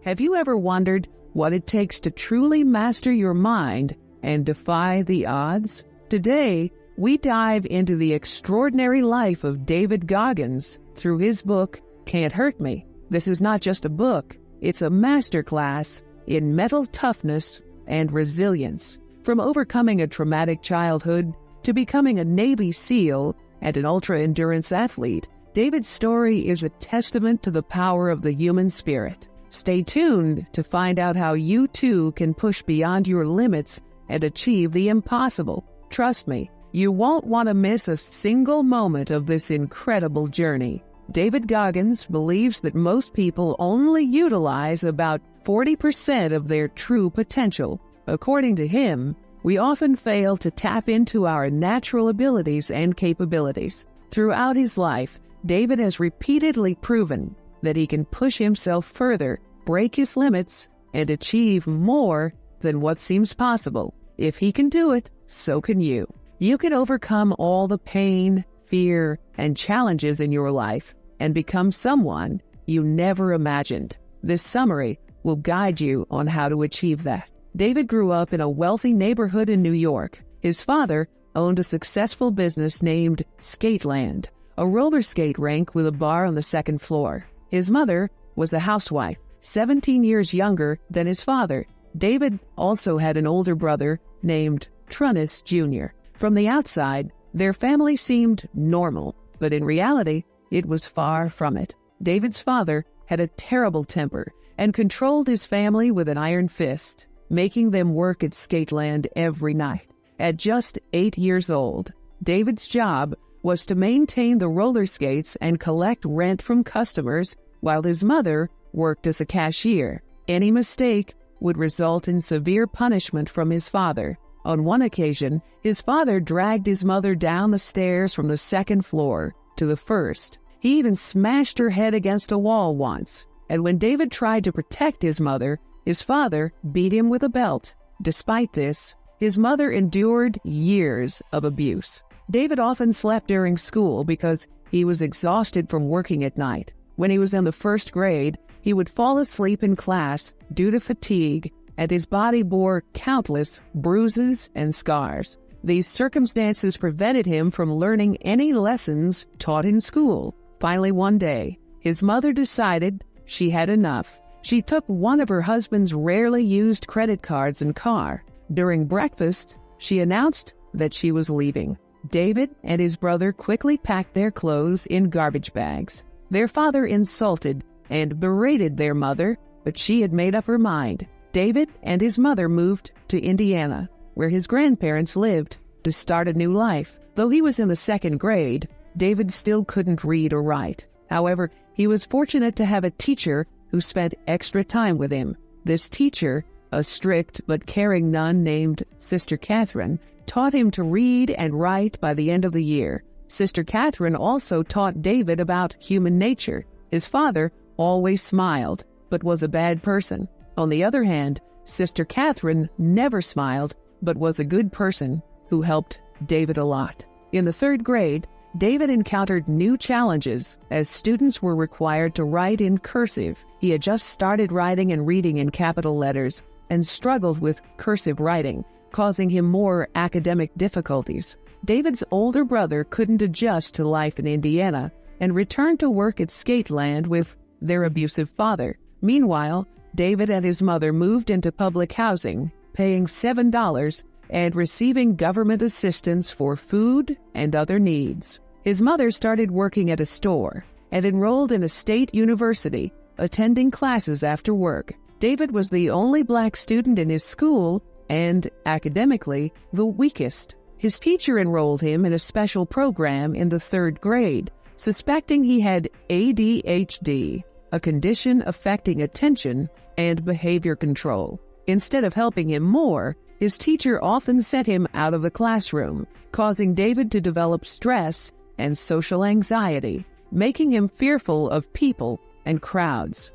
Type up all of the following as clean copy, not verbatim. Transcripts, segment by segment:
Have you ever wondered what it takes to truly master your mind and defy the odds? Today, we dive into the extraordinary life of David Goggins through his book, Can't Hurt Me. This is not just a book, it's a masterclass in mental toughness and resilience. From overcoming a traumatic childhood to becoming a Navy SEAL and an ultra-endurance athlete, David's story is a testament to the power of the human spirit. Stay tuned to find out how you too can push beyond your limits and achieve the impossible. Trust me, you won't want to miss a single moment of this incredible journey. David Goggins believes that most people only utilize about 40% of their true potential. According to him, we often fail to tap into our natural abilities and capabilities. Throughout his life, David has repeatedly proven that he can push himself further, break his limits, and achieve more than what seems possible. If he can do it, so can you. You can overcome all the pain, fear, and challenges in your life and become someone you never imagined. This summary will guide you on how to achieve that. David grew up in a wealthy neighborhood in New York. His father owned a successful business named Skateland, a roller skate rink with a bar on the second floor. His mother was a housewife, 17 years younger than his father. David also had an older brother named Trunnis Jr. From the outside, their family seemed normal, but in reality, it was far from it. David's father had a terrible temper and controlled his family with an iron fist, making them work at Skateland every night. At just 8 years old, David's job was to maintain the roller skates and collect rent from customers, while his mother worked as a cashier. Any mistake would result in severe punishment from his father. On one occasion, his father dragged his mother down the stairs from the second floor to the first. He even smashed her head against a wall once, and when David tried to protect his mother, his father beat him with a belt. Despite this, his mother endured years of abuse. David often slept during school because he was exhausted from working at night. When he was in the first grade, he would fall asleep in class due to fatigue, and his body bore countless bruises and scars. These circumstances prevented him from learning any lessons taught in school. Finally, one day, his mother decided she had enough. She took one of her husband's rarely used credit cards and car. During breakfast, she announced that she was leaving. David and his brother quickly packed their clothes in garbage bags. Their father insulted and berated their mother, but she had made up her mind. David and his mother moved to Indiana, where his grandparents lived, to start a new life. Though he was in the second grade, David still couldn't read or write. However, he was fortunate to have a teacher who spent extra time with him. This teacher, a strict but caring nun named Sister Catherine, taught him to read and write by the end of the year. Sister Catherine also taught David about human nature. His father always smiled, but was a bad person. On the other hand, Sister Catherine never smiled, but was a good person who helped David a lot. In the third grade, David encountered new challenges as students were required to write in cursive. He had just started writing and reading in capital letters and struggled with cursive writing, causing him more academic difficulties. David's older brother couldn't adjust to life in Indiana and returned to work at Skateland with their abusive father. Meanwhile, David and his mother moved into public housing, paying $7 and receiving government assistance for food and other needs. His mother started working at a store and enrolled in a state university, attending classes after work. David was the only black student in his school and, academically, the weakest. His teacher enrolled him in a special program in the third grade, suspecting he had ADHD, a condition affecting attention and behavior control. Instead of helping him more, his teacher often sent him out of the classroom, causing David to develop stress and social anxiety, making him fearful of people and crowds.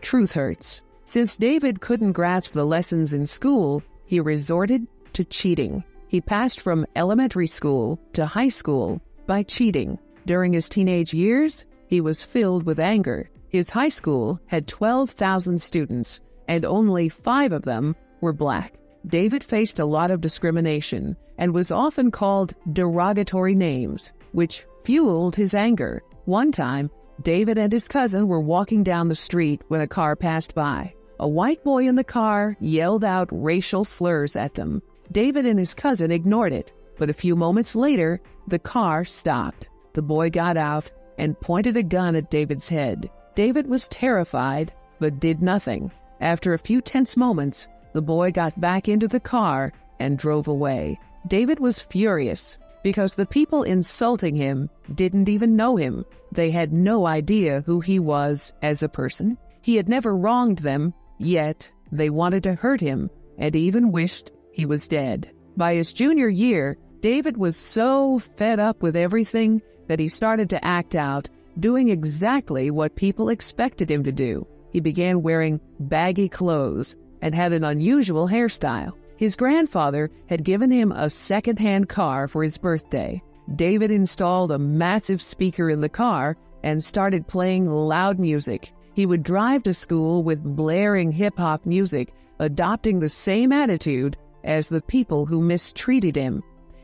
Truth hurts. Since David couldn't grasp the lessons in school, he resorted to cheating. He passed from elementary school to high school by cheating. During his teenage years, he was filled with anger. His high school had 12,000 students, and only 5 of them were black. David faced a lot of discrimination and was often called derogatory names, which fueled his anger. One time, David and his cousin were walking down the street when a car passed by. A white boy in the car yelled out racial slurs at them. David and his cousin ignored it, but a few moments later, the car stopped. The boy got out and pointed a gun at David's head. David was terrified, but did nothing. After a few tense moments, the boy got back into the car and drove away. David was furious because the people insulting him didn't even know him. They had no idea who he was as a person. He had never wronged them, yet they wanted to hurt him and even wished he was dead. By his junior year, David was so fed up with everything that he started to act out, doing exactly what people expected him to do. He began wearing baggy clothes and had an unusual hairstyle. His grandfather had given him a second-hand car for his birthday. David installed a massive speaker in the car and started playing loud music. He would drive to school with blaring hip-hop music, adopting the same attitude as the people who mistreated him.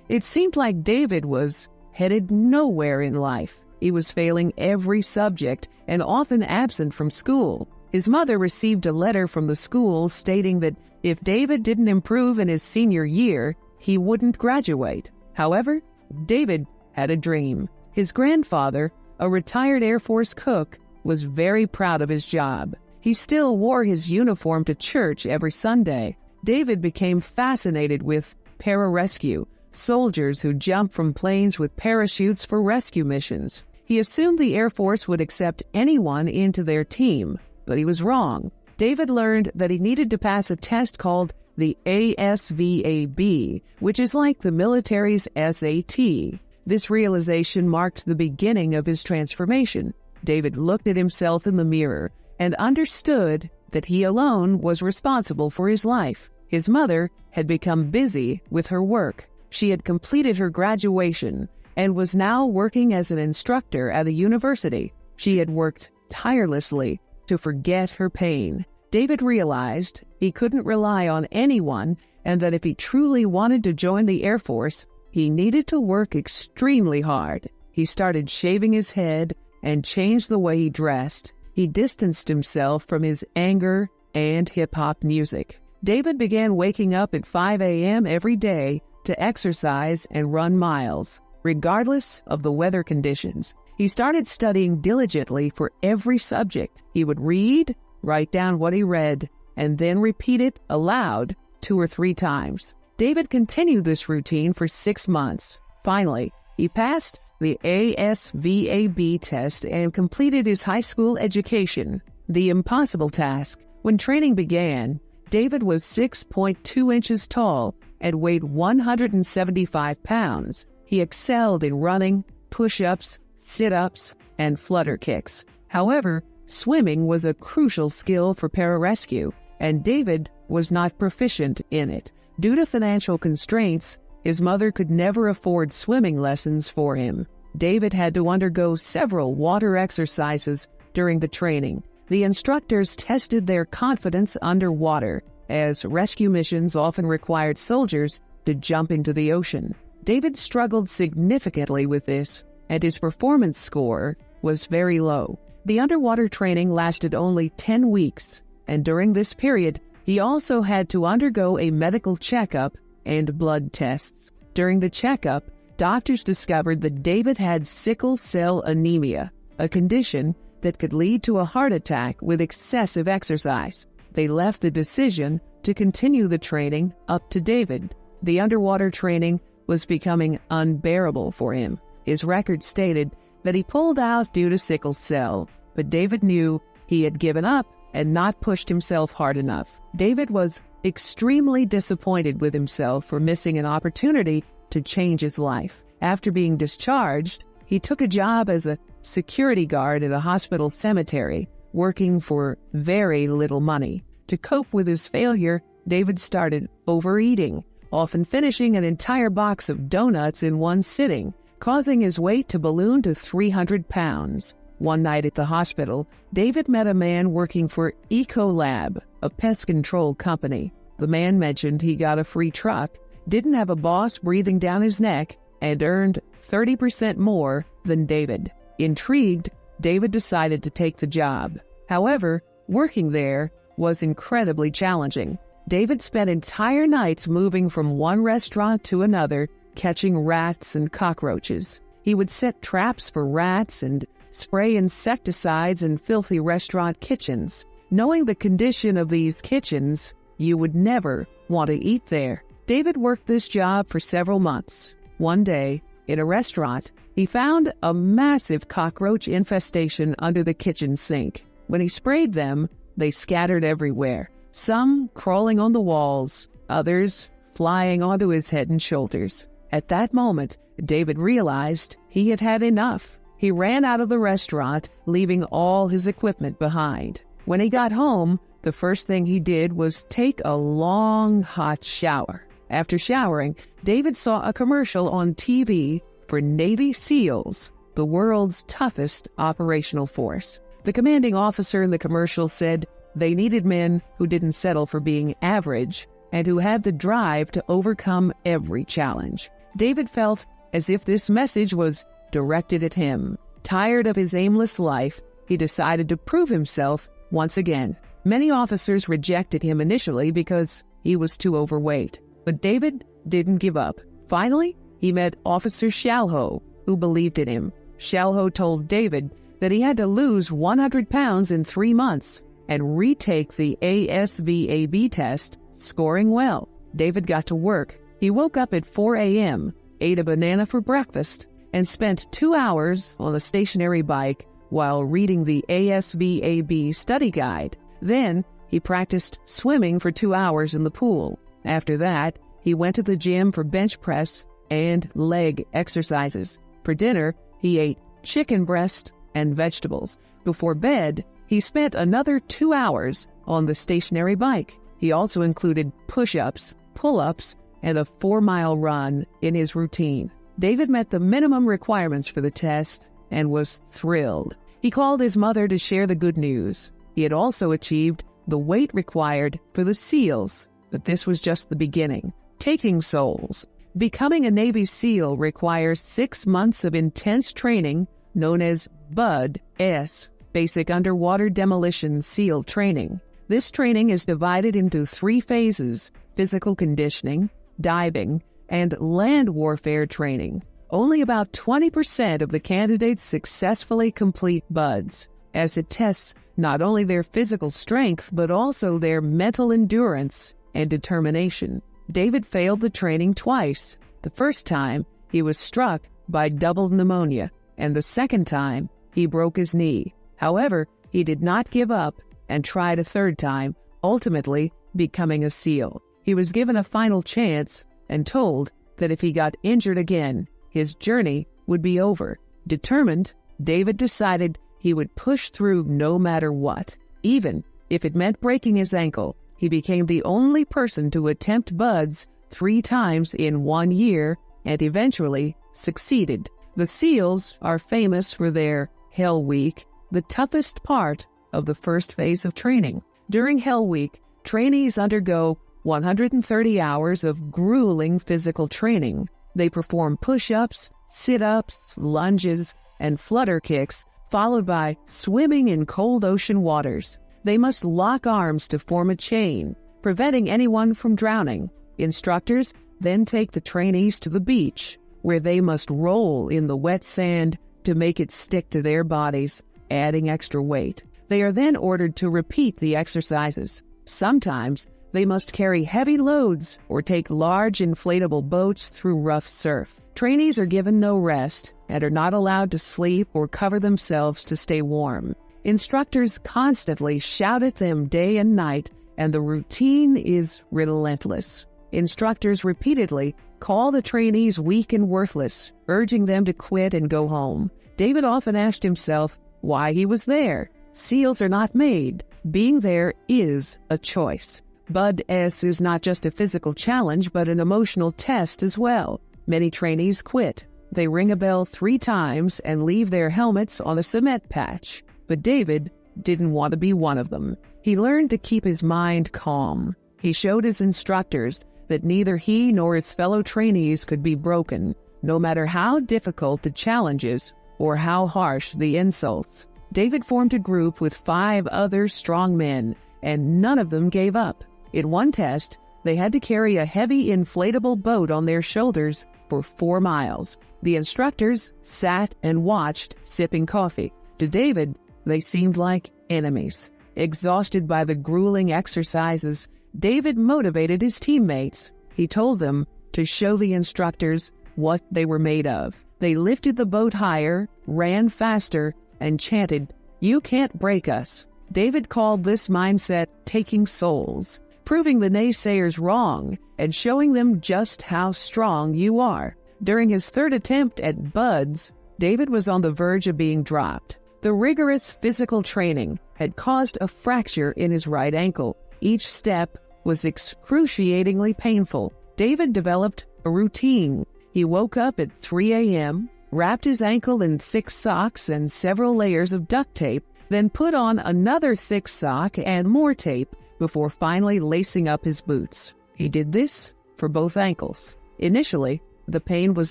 It seemed like David was headed nowhere in life. He was failing every subject and often absent from school. His mother received a letter from the school stating that if David didn't improve in his senior year, he wouldn't graduate. However, David had a dream. His grandfather, a retired Air Force cook, was very proud of his job. He still wore his uniform to church every Sunday. David became fascinated with pararescue, soldiers who jump from planes with parachutes for rescue missions. He assumed the Air Force would accept anyone into their team, but he was wrong. David learned that he needed to pass a test called the ASVAB, which is like the military's SAT. This realization marked the beginning of his transformation. David looked at himself in the mirror and understood that he alone was responsible for his life. His mother had become busy with her work. She had completed her graduation and was now working as an instructor at a university. She had worked tirelessly to forget her pain. David realized he couldn't rely on anyone and that if he truly wanted to join the Air Force, he needed to work extremely hard. He started shaving his head and changed the way he dressed. He distanced himself from his anger and hip-hop music. David began waking up at 5 a.m. every day to exercise and run miles, regardless of the weather conditions. He started studying diligently for every subject. He would read, write down what he read, and then repeat it aloud 2 or 3 times. David continued this routine for 6 months. Finally, he passed the ASVAB test and completed his high school education. The impossible task. When training began, David was 6.2 inches tall and weighed 175 pounds. He excelled in running, push-ups, sit-ups, and flutter kicks. However, swimming was a crucial skill for pararescue, and David was not proficient in it. Due to financial constraints, his mother could never afford swimming lessons for him. David had to undergo several water exercises during the training. The instructors tested their confidence underwater, as rescue missions often required soldiers to jump into the ocean. David struggled significantly with this, and his performance score was very low. The underwater training lasted only 10 weeks, and during this period, he also had to undergo a medical checkup and blood tests. During the checkup, doctors discovered that David had sickle cell anemia, a condition that could lead to a heart attack with excessive exercise. They left the decision to continue the training up to David. The underwater training was becoming unbearable for him. His record stated that he pulled out due to sickle cell, but David knew he had given up and not pushed himself hard enough. David was extremely disappointed with himself for missing an opportunity to change his life. After being discharged, he took a job as a security guard at a hospital cemetery, working for very little money. To cope with his failure, David started overeating, often finishing an entire box of donuts in one sitting, causing his weight to balloon to 300 pounds. One night at the hospital, David met a man working for Ecolab, a pest control company. The man mentioned he got a free truck, didn't have a boss breathing down his neck, and earned 30% more than David. Intrigued, David decided to take the job. However, working there was incredibly challenging. David spent entire nights moving from one restaurant to another, catching rats and cockroaches. He would set traps for rats and spray insecticides in filthy restaurant kitchens. Knowing the condition of these kitchens, you would never want to eat there. David worked this job for several months. One day, in a restaurant, he found a massive cockroach infestation under the kitchen sink. When he sprayed them, they scattered everywhere, some crawling on the walls, others flying onto his head and shoulders. At that moment, David realized he had had enough. He ran out of the restaurant, leaving all his equipment behind. When he got home, the first thing he did was take a long, hot shower. After showering, David saw a commercial on TV for Navy SEALs, the world's toughest operational force. The commanding officer in the commercial said they needed men who didn't settle for being average and who had the drive to overcome every challenge. David felt as if this message was directed at him. Tired of his aimless life, he decided to prove himself once again. Many officers rejected him initially because he was too overweight. But David didn't give up. Finally, he met Officer Shalho, who believed in him. Shalho told David that he had to lose 100 pounds in 3 months and retake the ASVAB test, scoring well. David got to work. He woke up at 4 a.m., ate a banana for breakfast, and spent 2 hours on a stationary bike while reading the ASVAB study guide. Then, he practiced swimming for 2 hours in the pool. After that, he went to the gym for bench press and leg exercises. For dinner, he ate chicken breast and vegetables. Before bed, he spent another 2 hours on the stationary bike. He also included push-ups, pull-ups, and a 4-mile run in his routine. David met the minimum requirements for the test and was thrilled. He called his mother to share the good news. He had also achieved the weight required for the SEALs, but this was just the beginning. Taking souls. Becoming a Navy SEAL requires 6 months of intense training known as BUD-S, Basic Underwater Demolition SEAL Training. This training is divided into 3 phases: physical conditioning, diving, and land warfare training. Only about 20% of the candidates successfully complete BUD-S, as it tests not only their physical strength but also their mental endurance and determination. David failed the training twice. The first time, he was struck by double pneumonia, and the second time, he broke his knee. However, he did not give up and tried a third time, ultimately becoming a SEAL. He was given a final chance and told that if he got injured again, his journey would be over. Determined, David decided he would push through no matter what. Even if it meant breaking his ankle, he became the only person to attempt BUD-S 3 times in 1 year and eventually succeeded. The SEALs are famous for their Hell Week, the toughest part of the first phase of training. During Hell Week, trainees undergo 130 hours of grueling physical training. They perform push-ups, sit-ups, lunges, and flutter kicks, followed by swimming in cold ocean waters. They must lock arms to form a chain, preventing anyone from drowning. Instructors then take the trainees to the beach, where they must roll in the wet sand to make it stick to their bodies, adding extra weight. They are then ordered to repeat the exercises. Sometimes they must carry heavy loads or take large inflatable boats through rough surf. Trainees are given no rest and are not allowed to sleep or cover themselves to stay warm. Instructors constantly shout at them day and night, and the routine is relentless. Instructors repeatedly call the trainees weak and worthless, urging them to quit and go home. David often asked himself why he was there. SEALs are not made. Being there is a choice. BUD-S is not just a physical challenge, but an emotional test as well. Many trainees quit, They ring a bell 3 times and leave their helmets on a cement patch. But David didn't want to be one of them. He learned to keep his mind calm. He showed his instructors that neither he nor his fellow trainees could be broken, no matter how difficult the challenges or how harsh the insults. David formed a group with 5 other strong men, and none of them gave up. In one test, they had to carry a heavy inflatable boat on their shoulders for 4 miles. The instructors sat and watched, sipping coffee. To David, they seemed like enemies. Exhausted by the grueling exercises, David motivated his teammates. He told them to show the instructors what they were made of. They lifted the boat higher, ran faster, and chanted, "You can't break us." David called this mindset taking souls, proving the naysayers wrong and showing them just how strong you are. During his 3rd attempt at buds, David was on the verge of being dropped. The rigorous physical training had caused a fracture in his right ankle. Each step was excruciatingly painful. David developed a routine. He woke up at 3 a.m., wrapped his ankle in thick socks and several layers of duct tape, then put on another thick sock and more tape before finally lacing up his boots. He did this for both ankles. Initially, the pain was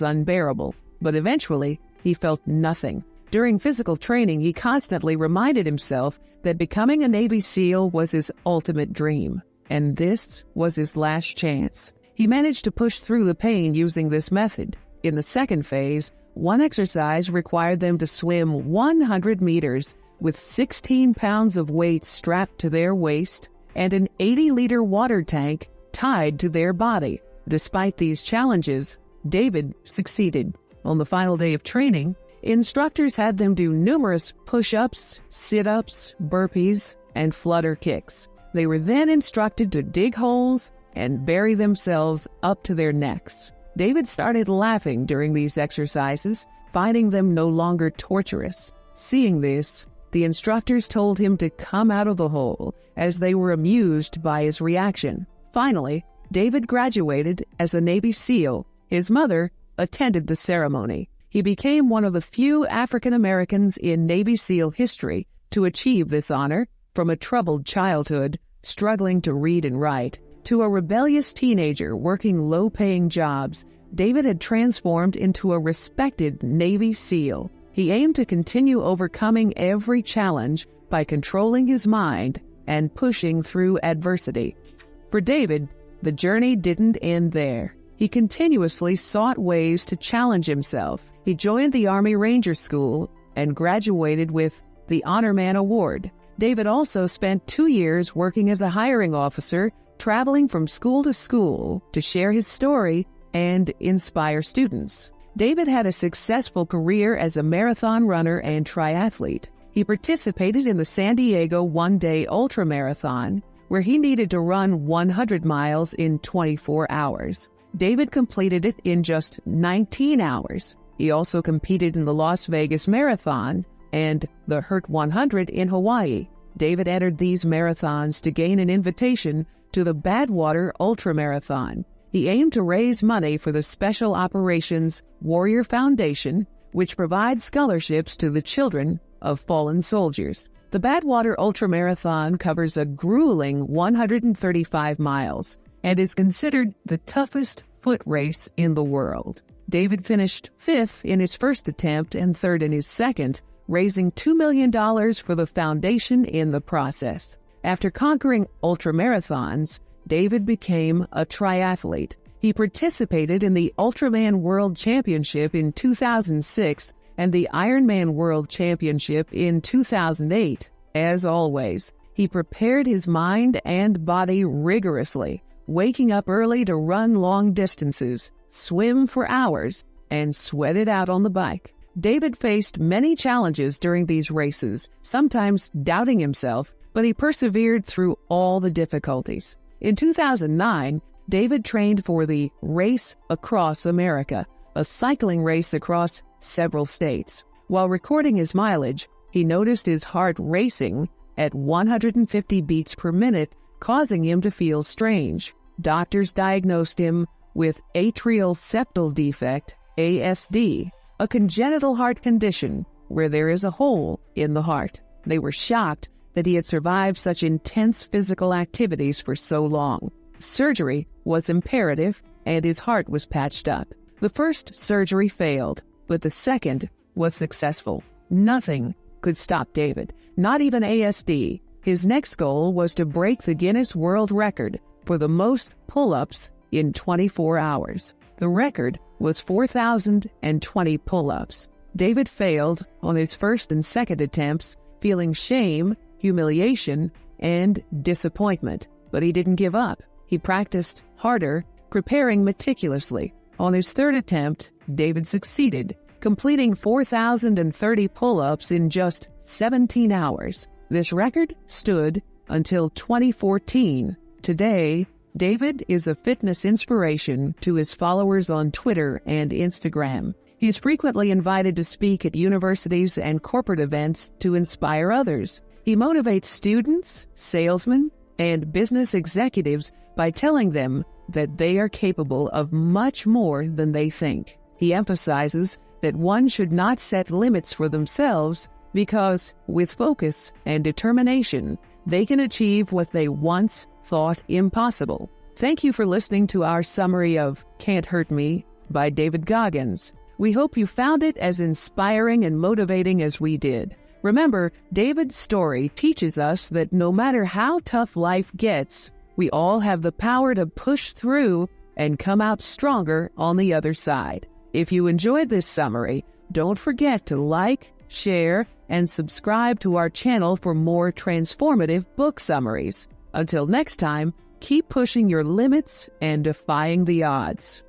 unbearable, but eventually he felt nothing. During physical training, he constantly reminded himself that becoming a Navy SEAL was his ultimate dream, and this was his last chance. He managed to push through the pain using this method. In the 2nd phase, one exercise required them to swim 100 meters with 16 pounds of weight strapped to their waist and an 80-liter water tank tied to their body. Despite these challenges, David succeeded. On the final day of training, instructors had them do numerous push-ups, sit-ups, burpees, and flutter kicks. They were then instructed to dig holes and bury themselves up to their necks. David started laughing during these exercises, finding them no longer torturous. Seeing this, the instructors told him to come out of the hole, as they were amused by his reaction. Finally, David graduated as a Navy SEAL. His mother attended the ceremony. He became one of the few African Americans in Navy SEAL history to achieve this honor. From a troubled childhood, struggling to read and write, to a rebellious teenager working low-paying jobs, David had transformed into a respected Navy SEAL. He aimed to continue overcoming every challenge by controlling his mind and pushing through adversity. For David, the journey didn't end there. He continuously sought ways to challenge himself. He joined the Army Ranger School and graduated with the Honor Man Award. David also spent 2 years working as a hiring officer, traveling from school to school to share his story and inspire students. David had a successful career as a marathon runner and triathlete. He participated in the San Diego one-day ultramarathon, where he needed to run 100 miles in 24 hours. David completed it in just 19 hours. He also competed in the Las Vegas Marathon and the Hurt 100 in Hawaii. David entered these marathons to gain an invitation to the Badwater Ultramarathon. He aimed to raise money for the Special Operations Warrior Foundation, which provides scholarships to the children of fallen soldiers. The Badwater Ultramarathon covers a grueling 135 miles and is considered the toughest foot race in the world. David finished 5th in his first attempt and 3rd in his second, raising $2 million for the foundation in the process. After conquering ultramarathons, David became a triathlete. He participated in the Ultraman World Championship in 2006 and the Ironman World Championship in 2008. As always, he prepared his mind and body rigorously, waking up early to run long distances, swim for hours, and sweat it out on the bike. David faced many challenges during these races, sometimes doubting himself, but he persevered through all the difficulties. In 2009, David trained for the Race Across America, a cycling race across several states. While recording his mileage, he noticed his heart racing at 150 beats per minute, causing him to feel strange. Doctors diagnosed him with atrial septal defect ASD, a congenital heart condition where there is a hole in the heart. They were shocked that he had survived such intense physical activities for so long. Surgery was imperative, and his heart was patched up. The first surgery failed, but the second was successful. Nothing could stop David, not even ASD. His next goal was to break the Guinness World Record for the most pull-ups in 24 hours. The record was 4,020 pull-ups. David failed on his first and second attempts, feeling shame, humiliation, and disappointment. But he didn't give up. He practiced harder, preparing meticulously. On his third attempt, David succeeded, completing 4,030 pull-ups in just 17 hours. This record stood until 2014. Today, David is a fitness inspiration to his followers on Twitter and Instagram. He's frequently invited to speak at universities and corporate events to inspire others. He motivates students, salesmen, and business executives by telling them that they are capable of much more than they think. He emphasizes that one should not set limits for themselves because, with focus and determination, they can achieve what they once thought impossible. Thank you for listening to our summary of Can't Hurt Me by David Goggins. We hope you found it as inspiring and motivating as we did. Remember, David's story teaches us that no matter how tough life gets, we all have the power to push through and come out stronger on the other side. If you enjoyed this summary, don't forget to like, share, and subscribe to our channel for more transformative book summaries. Until next time, keep pushing your limits and defying the odds.